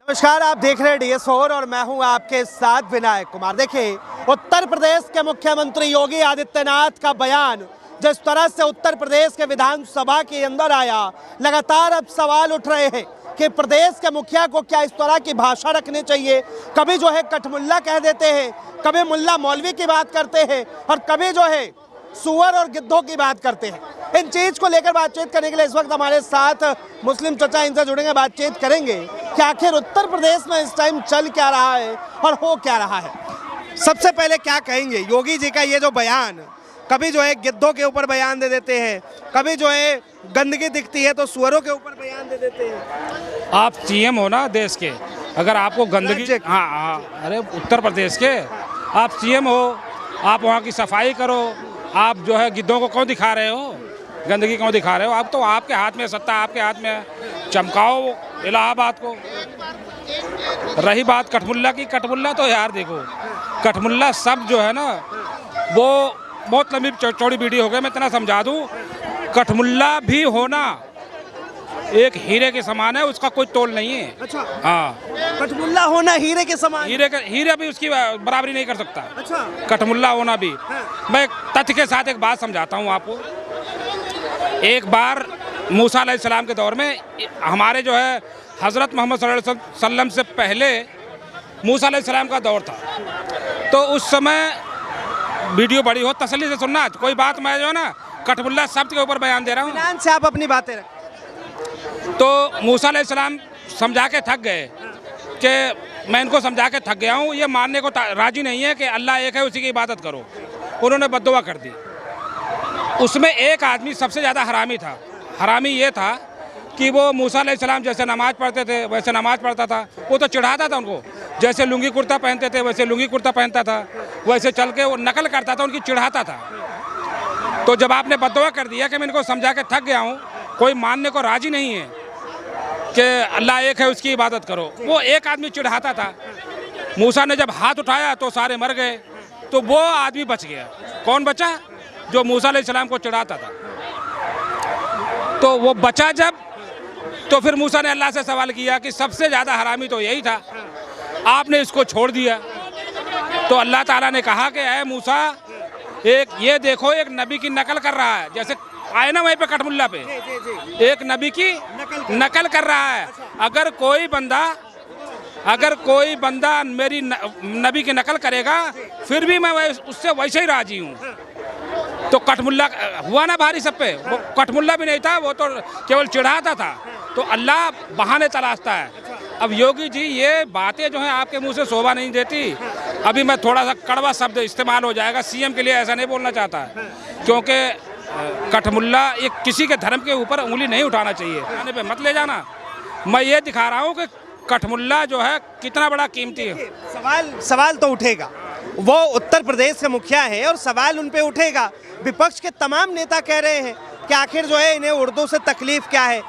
नमस्कार, आप देख रहे हैं DS4 और मैं हूं आपके साथ विनायक कुमार। देखिए, उत्तर प्रदेश के मुख्यमंत्री योगी आदित्यनाथ का बयान जिस तरह से उत्तर प्रदेश के विधानसभा के अंदर आया, लगातार अब सवाल उठ रहे हैं कि प्रदेश के मुखिया को क्या इस तरह की भाषा रखनी चाहिए। कभी जो है कठमुल्ला कह देते हैं, कभी मुल्ला मौलवी की बात करते हैं और कभी जो है सुअर और गिद्धों की बात करते हैं। इन चीज़ को लेकर बातचीत करने के लिए इस वक्त हमारे साथ मुस्लिम चचा इनसे जुड़ेंगे, बातचीत करेंगे कि आखिर उत्तर प्रदेश में इस टाइम चल क्या रहा है और हो क्या रहा है। सबसे पहले क्या कहेंगे योगी जी का ये जो बयान, कभी जो है गिद्धों के ऊपर बयान दे देते हैं, कभी जो है गंदगी दिखती है तो सुअरों के ऊपर बयान दे देते हैं। आप सीएम हो ना देश के, अगर आपको गंदगी, हाँ, अरे उत्तर प्रदेश के आप सीएम हो, आप वहाँ की सफाई करो। आप जो है गिद्धों को क्यों दिखा रहे हो, गंदगी क्यों दिखा रहे हो? आप तो आपके हाथ में सत्ता, आपके हाथ में है, चमकाओ इलाहाबाद को। रही बात कठमुल्ला की, कठमुल्ला तो यार देखो, कठमुल्ला सब जो है ना वो बहुत लंबी चौड़ी वीडियो हो गई, मैं इतना समझा दूं। कठमुल्ला भी होना एक हीरे के समान है, उसका कोई तोल नहीं है। अच्छा, हाँ, कठमुल्ला होना हीरे के समान, हीरे भी उसकी बराबरी नहीं कर सकता। अच्छा, कठमुल्ला होना भी। हाँ। मैं तथ्य के साथ एक बात समझाता हूँ आपको। एक बार मूसा अलैहिस्सलाम के दौर में, हमारे जो है हज़रत मोहम्मद सल्लल्लाहु अलैहि वसल्लम से पहले मूसा अलैहिस्सलाम का दौर था, तो उस समय वीडियो बड़ी हो, तसल्ली से सुनना, कोई बात मैं जो है ना कठमुल्ला शब्द के ऊपर बयान दे रहा हूँ। इत्मीनान से आप अपनी बातें रखें। तो मूसा अलैहिस्सलाम समझा के थक गए कि मैं इनको समझा के थक गया हूँ, ये मानने को राजी नहीं है कि अल्लाह एक है, उसी की इबादत करो। उन्होंने बद्दुआ कर दी। उसमें एक आदमी सबसे ज़्यादा हरामी था। हरामी ये था कि वो मूसा अलैहिस्सलाम जैसे नमाज पढ़ते थे वैसे नमाज पढ़ता था, वो तो चिढ़ाता था उनको। जैसे लुंगी कुर्ता पहनते थे वैसे लुंगी कुर्ता पहनता था, वैसे चल के वो नकल करता था, उनकी चिढ़ाता था। तो जब आपने बद्दुआ कर दिया कि मैं इनको समझा के थक गया हूँ, कोई मानने को राजी नहीं है कि अल्लाह एक है, उसकी इबादत करो, वो एक आदमी चिढ़ाता था। मूसा ने जब हाथ उठाया तो सारे मर गए, तो वो आदमी बच गया। कौन बचा? जो मूसा अलैहिस्सलाम को चिढ़ाता था। तो वो बचा जब, तो फिर मूसा ने अल्लाह से सवाल किया कि सबसे ज़्यादा हरामी तो यही था, आपने इसको छोड़ दिया। तो अल्लाह ताला ने कहा कि ऐ मूसा, एक ये देखो, एक नबी की नकल कर रहा है, जैसे आए ना वहीं पे कठमुल्ला पे, एक नबी की नकल कर रहा है। अगर कोई बंदा मेरी नबी की नकल करेगा, फिर भी मैं उससे वैसे ही राजी हूँ। तो कठमुल्ला हुआ ना भारी सब पे। वो कठमुल्ला भी नहीं था, वो तो केवल चिढ़ाता था। तो अल्लाह बहाने तलाशता है। अब योगी जी ये बातें जो हैं आपके मुंह से शोभा नहीं देती। अभी मैं थोड़ा सा कड़वा शब्द इस्तेमाल हो जाएगा, सीएम के लिए ऐसा नहीं बोलना चाहता है, क्योंकि कठमुल्ला एक किसी के धर्म के ऊपर उंगली नहीं उठाना चाहिए, आने पे मत ले जाना। मैं ये दिखा रहा हूँ कि कठमुल्ला जो है कितना बड़ा कीमती है। सवाल तो उठेगा, वो उत्तर प्रदेश के मुखिया है और सवाल उन पे उठेगा। विपक्ष के तमाम नेता कह रहे हैं कि आखिर जो है इन्हें उर्दू से तकलीफ क्या है।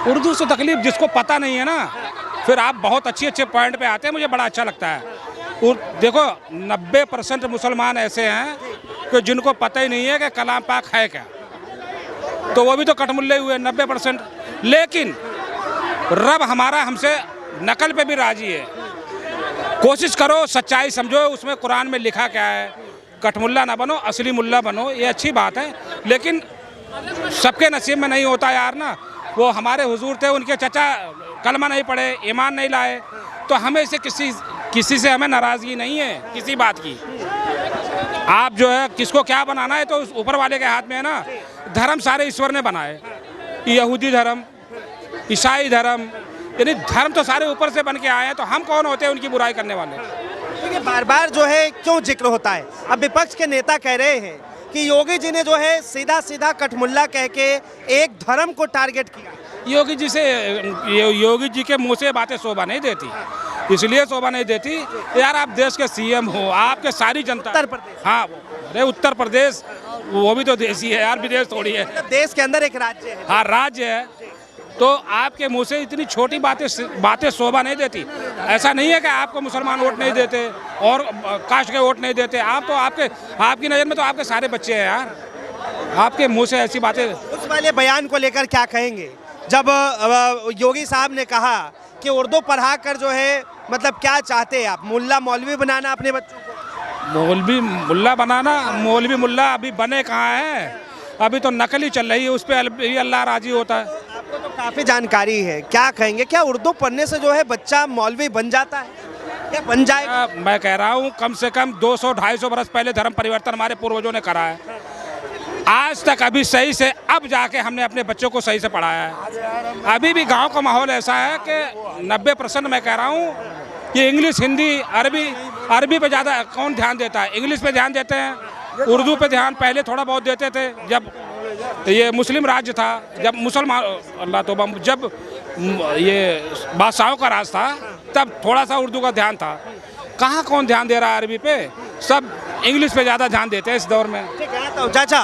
उर्दू से तकलीफ जिसको पता नहीं है ना, फिर आप बहुत अच्छे पॉइंट पे आते हैं, मुझे बड़ा अच्छा लगता है। देखो 90% मुसलमान ऐसे हैं कि जिनको पता ही नहीं है कि कलाम पाक है क्या, तो वो भी तो कठमुल्ले हुए 90%। लेकिन रब हमारा हमसे नकल पे भी राजी है। कोशिश करो, सच्चाई समझो, उसमें कुरान में लिखा क्या है। कठमुल्ला ना बनो, असली मुल्ला बनो, ये अच्छी बात है, लेकिन सबके नसीब में नहीं होता यार ना। वो हमारे हुजूर थे, उनके चचा कलमा नहीं पढ़े, ईमान नहीं लाए, तो हमें से किसी से हमें नाराज़गी नहीं है किसी बात की। आप जो है किसको क्या बनाना है तो उस ऊपर वाले के हाथ में है ना। धर्म सारे ईश्वर ने बनाए, यहूदी धर्म, ईसाई धर्म, यानी धर्म तो सारे ऊपर से बन के आए हैं, तो हम कौन होते हैं उनकी बुराई करने वाले? देखिए, बार बार जो है क्यों जिक्र होता है। अब विपक्ष के नेता कह रहे हैं कि योगी जी ने जो है सीधा कठमुल्ला कह के एक धर्म को टारगेट किया। योगी जी के मुंह से बातें शोभा नहीं देती, इसलिए शोभा नहीं देती यार। आप देश के सीएम हो, आपके सारी जनता, उत्तर प्रदेश, हाँ, अरे उत्तर प्रदेश वो भी तो देशी है यार, विदेश थोड़ी है। देश के अंदर एक राज्य है। हाँ, राज्य है। तो आपके मुंह से इतनी छोटी बातें शोभा नहीं देती। ऐसा नहीं है कि आपको मुसलमान वोट नहीं देते और कास्ट के वोट नहीं देते। आप तो आपकी नज़र में तो आपके सारे बच्चे हैं यार। आपके मुंह से ऐसी बातें। उस वाले बयान को लेकर क्या कहेंगे, जब योगी साहब ने कहा कि उर्दू पढ़ाकर जो है मतलब क्या चाहते हैं आप, मुल्ला मौलवी बनाना अपने बच्चों को? मौलवी मुल्ला बनाना, मौलवी मुल्ला अभी बने कहाँ हैं, अभी तो नकल ही चल रही है, उस पर अल्लाह राजी होता है। आपको तो काफ़ी जानकारी है, क्या कहेंगे, क्या उर्दू पढ़ने से जो है बच्चा मौलवी बन जाता है, क्या बन जाएगा? मैं कह रहा हूँ कम से कम 200-250 बरस पहले धर्म परिवर्तन हमारे पूर्वजों ने करा है, आज तक अभी सही से अब जाके हमने अपने बच्चों को सही से पढ़ाया है। अभी भी गांव का माहौल ऐसा है कि 90% मैं कह रहा हूँ कि इंग्लिश, हिंदी, अरबी पे ज़्यादा कौन ध्यान देता है, इंग्लिश पे ध्यान देते हैं, उर्दू पे ध्यान पहले थोड़ा बहुत देते थे जब ये मुस्लिम राज्य था, जब मुसलमान अल्लाह तौबा, जब ये बादशाहों का राज था तब थोड़ा सा उर्दू का ध्यान था। कहाँ कौन ध्यान दे रहा है अरबी पे, सब इंग्लिश पे ज़्यादा ध्यान देते हैं इस दौर में। ठीक है, तो चाचा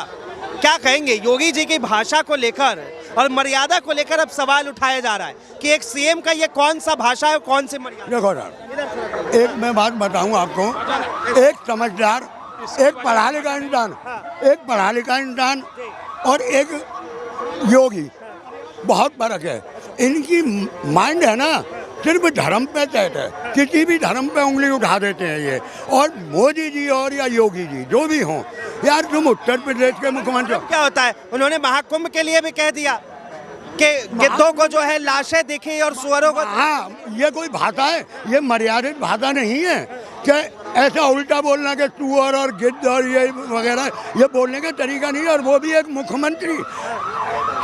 क्या कहेंगे, योगी जी की भाषा को लेकर और मर्यादा को लेकर अब सवाल उठाया जा रहा है कि एक सीएम का ये कौन सा भाषा है, कौन सी मर्यादा? देखो सर, एक मैं बात बताऊं आपको, एक समझदार, एक पढ़ा लिखा इंसान और एक योगी, बहुत फर्क है। इनकी माइंड है ना सिर्फ धर्म पे तहत है, किसी भी धर्म पे उंगली उठा देते हैं ये। और मोदी जी और या योगी जी जो भी हों, यार तुम उत्तर प्रदेश के मुख्यमंत्री, क्या होता है, उन्होंने महाकुंभ के लिए भी कह दिया कि गिद्धों को जो है लाशें दिखी और सुअरों को। हाँ, ये कोई भाषा है, ये मर्यादित भाषा नहीं है कि ऐसा उल्टा बोलना कि सुअर और गिद्ध और ये वगैरह, ये बोलने का तरीका नहीं है। और वो भी एक मुख्यमंत्री,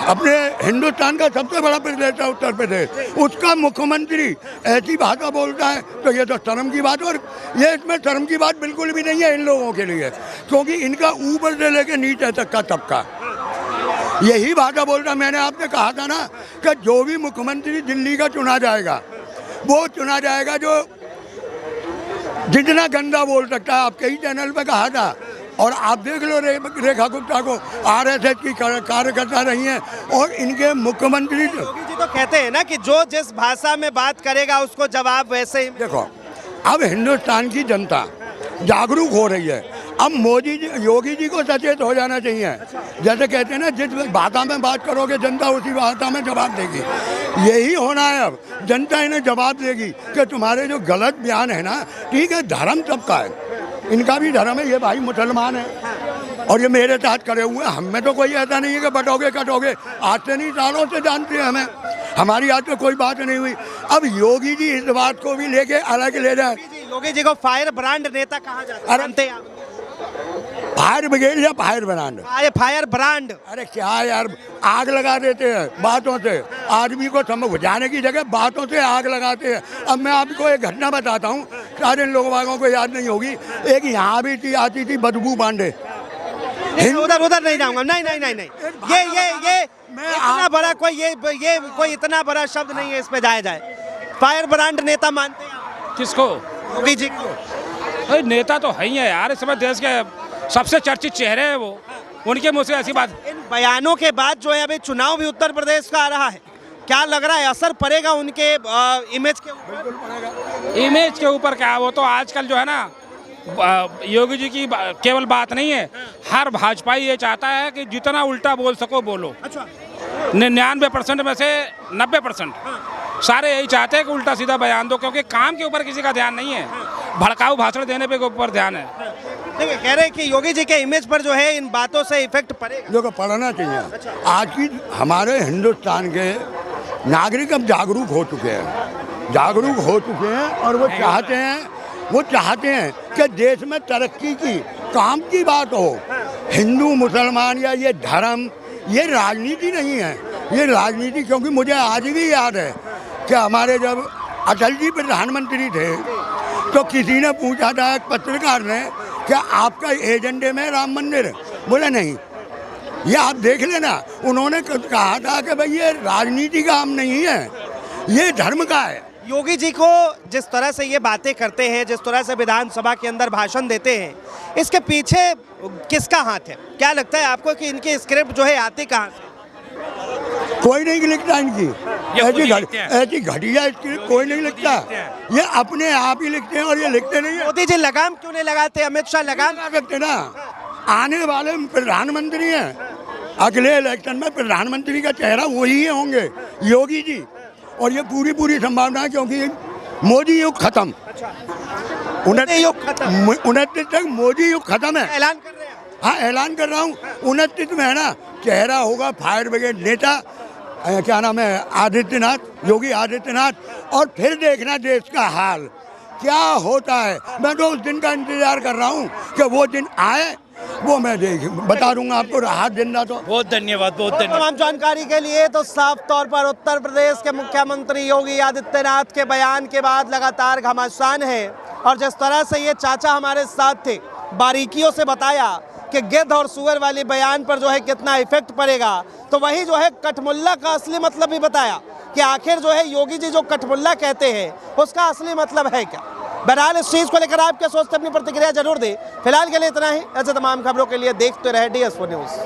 अपने हिंदुस्तान का सबसे बड़ा प्रदेश है उत्तर प्रदेश, उसका मुख्यमंत्री ऐसी भाषा बोलता है तो ये तो शर्म की बात। और ये इसमें शर्म की बात बिल्कुल भी नहीं है इन लोगों के लिए, क्योंकि इनका ऊपर से लेके नीचे तक का तबका यही भाषा बोलता। मैंने आपने कहा था ना कि जो भी मुख्यमंत्री दिल्ली का चुना जाएगा वो चुना जाएगा जो जितना गंदा बोल सकता है। आप कई चैनल पे कहा था, और आप देख लो रेखा गुप्ता को आरएसएस की कार्यकर्ता रही हैं और इनके मुख्यमंत्री। योगी जी तो कहते हैं ना कि जो जिस भाषा में बात करेगा उसको जवाब वैसे ही। देखो, अब हिंदुस्तान की जनता जागरूक हो रही है, अब मोदी जी, योगी जी को सचेत हो जाना चाहिए। जैसे कहते हैं ना, जिस भाषा में बात करोगे जनता उसी भाषा में जवाब देगी, यही होना है। अब जनता इन्हें जवाब देगी कि तुम्हारे जो गलत बयान है ना, ठीक है धर्म सबका है, इनका भी धर्म है, ये भाई मुसलमान है और ये मेरे साथ करे हुए हैं। हमें तो कोई ऐसा नहीं है कि बटोगे कटोगे, आज से नहीं सालों से जानते हैं हमें, हमारी आज तो कोई बात नहीं हुई। अब योगी जी इस बात को भी लेके अलग ले जाए। योगी जी को फायर ब्रांड नेता कहा जाता है, जानते हैं आप? फायर ब्रिगेड या फायर ब्रांड? Fire brand. अरे क्या यार, आग लगा देते हैं बातों से, आदमी को बुझाने की जगह बातों से आग लगाते हैं। अब मैं आपको एक घटना बताता हूँ, सारे लोगों को याद नहीं होगी। एक यहाँ भी थी, आती थी बदबू पांडे। उधर नहीं जाऊंगा, नहीं ये इतना बड़ा कोई इतना बड़ा शब्द नहीं है, इस पे जाए। फायर ब्रांड नेता मानते हैं आप? किसको? योगी जी को। अरे नेता तो है ही है यार, इस समय देश के सबसे चर्चित चेहरे हैं वो, उनके मुँह से ऐसी बात। इन बयानों के बाद जो है अभी चुनाव भी उत्तर प्रदेश का आ रहा है, क्या लग रहा है असर पड़ेगा उनके इमेज के ऊपर? इमेज के ऊपर क्या, वो तो आजकल जो है ना, योगी जी की केवल बात नहीं है, हर भाजपाई ये चाहता है कि जितना उल्टा बोल सको बोलो। अच्छा, 99% में से 90% सारे यही चाहते हैं कि उल्टा सीधा बयान दो, क्योंकि काम के ऊपर किसी का ध्यान नहीं है, भड़काऊ भाषण देने पे ऊपर ध्यान है। देखिए, कह रहे हैं कि योगी जी के इमेज पर जो है इन बातों से इफेक्ट पड़ेगा। जो पढ़ना चाहिए। आज की हमारे हिंदुस्तान के नागरिक अब जागरूक हो चुके हैं और वो चाहते हैं कि देश में तरक्की की, काम की बात हो। हिंदू मुसलमान या ये धर्म, ये राजनीति नहीं है, ये राजनीति। क्योंकि मुझे आज भी याद है कि हमारे जब अटल जी प्रधानमंत्री थे तो किसी ने पूछा था, एक पत्रकार ने, क्या आपका एजेंडे में राम मंदिर है? बोले नहीं। ये आप देख लेना, उन्होंने कहा था कि भाई ये राजनीति का काम नहीं है, ये धर्म का है। योगी जी को जिस तरह से ये बातें करते हैं, जिस तरह से विधानसभा के अंदर भाषण देते हैं, इसके पीछे किसका हाथ है? क्या लगता है आपको कि इनकी स्क्रिप्ट जो है आती कहाँ से? कोई नहीं लिखता इनकी, ऐसी घटिया स्क्रिप्ट कोई नहीं लिखता, ये अपने आप ही लिखते हैं और ये लिखते नहीं है। मोदी जी लगाम क्यों नहीं लगाते? अमित शाह लगाम लगा सकते ना, आने वाले प्रधानमंत्री हैं, अगले इलेक्शन में प्रधानमंत्री का चेहरा वही होंगे, योगी जी। और ये पूरी संभावना है, क्योंकि मोदी युग खत्म, युग खत्म, 29 तक मोदी युग खत्म है। ऐलान कर रहे हैं। हाँ, ऐलान कर रहा हूँ, 29 में है ना, चेहरा होगा फायर ब्रिगेड नेता, क्या नाम है, आदित्यनाथ, योगी आदित्यनाथ। और फिर देखना देश का हाल क्या होता है। मैं तो उस दिन का इंतजार कर रहा हूँ कि वो दिन आए, वो मैं बता दूंगा आपको, राहत दिन तो। बहुत धन्यवाद, बहुत धन्यवाद। तमाम जानकारी के लिए तो साफ तौर पर उत्तर प्रदेश के मुख्यमंत्री योगी आदित्यनाथ के बयान के बाद लगातार घमासान है। और जिस तरह से ये चाचा हमारे साथ थे, बारीकियों से बताया कि गिद्ध और सुअर वाली बयान पर जो है कितना इफेक्ट पड़ेगा, तो वही जो है कठमुल्ला का असली मतलब भी बताया कि आखिर जो है योगी जी जो कठमुल्ला कहते हैं उसका असली मतलब है क्या। बहरहाल इस चीज़ को लेकर आप क्या सोचते हैं, अपनी प्रतिक्रिया जरूर दें। फिलहाल के लिए इतना ही। ऐसे तमाम खबरों के लिए देखते रहे DS4 न्यूज़।